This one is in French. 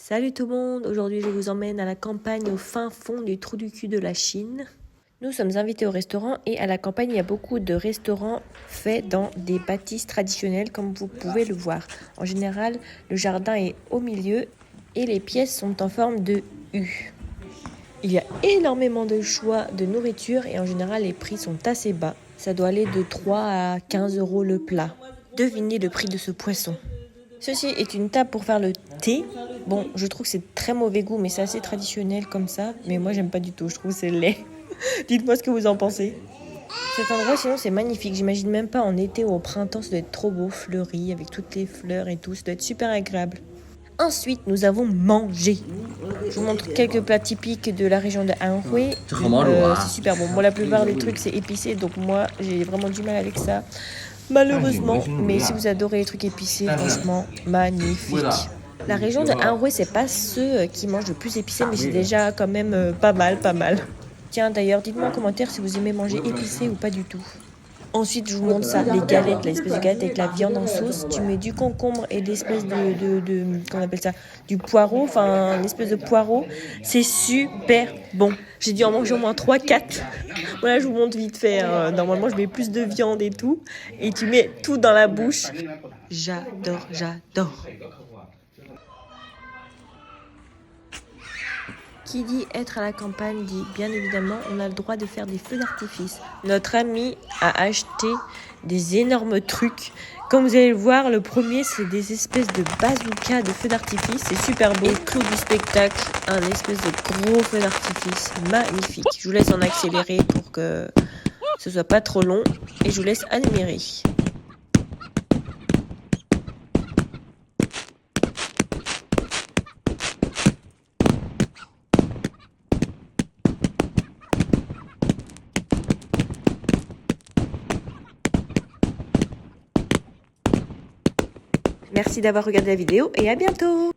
Salut tout le monde, aujourd'hui je vous emmène à la campagne au fin fond du trou du cul de la Chine. Nous sommes invités au restaurant et à la campagne il y a beaucoup de restaurants faits dans des bâtisses traditionnelles comme vous pouvez le voir. En général le jardin est au milieu et les pièces sont en forme de U. Il y a énormément de choix de nourriture et en général les prix sont assez bas. Ça doit aller de 3 à 15 € le plat. Devinez le prix de ce poisson. Ceci est une table pour faire le thé. Bon, je trouve que c'est très mauvais goût, mais c'est assez traditionnel comme ça. Mais moi, j'aime pas du tout. Je trouve que c'est laid. Dites-moi ce que vous en pensez. Cet endroit, sinon, c'est magnifique. J'imagine même pas en été ou au printemps. Ça doit être trop beau, fleuri, avec toutes les fleurs et tout. Ça doit être super agréable. Ensuite, nous avons mangé. Je vous montre quelques plats typiques de la région de Anhui. C'est super bon. Moi, la plupart des trucs, c'est épicé. Donc moi, j'ai vraiment du mal avec ça. Malheureusement, mais si vous adorez les trucs épicés, franchement, magnifique. La région de Anhui, c'est pas ceux qui mangent le plus épicé, mais c'est déjà quand même pas mal. Tiens, d'ailleurs, dites-moi en commentaire si vous aimez manger épicé ou pas du tout. Ensuite, je vous montre ça, les galettes, l'espèce de galette avec la viande en sauce. Tu mets du concombre et l'espèce comment on appelle ça, du poireau, enfin, une espèce de poireau. C'est super bon. J'ai dû en manger au moins 3-4. Voilà, je vous montre vite fait. Normalement, je mets plus de viande et tout. Et tu mets tout dans la bouche. J'adore. Qui dit être à la campagne dit bien évidemment on a le droit de faire des feux d'artifice. Notre ami a acheté des énormes trucs. Comme vous allez le voir, le premier c'est des espèces de bazookas de feux d'artifice. C'est super beau. Et clou du spectacle, un espèce de gros feu d'artifice magnifique. Je vous laisse en accélérer pour que ce soit pas trop long. Et je vous laisse admirer. Merci d'avoir regardé la vidéo et à bientôt!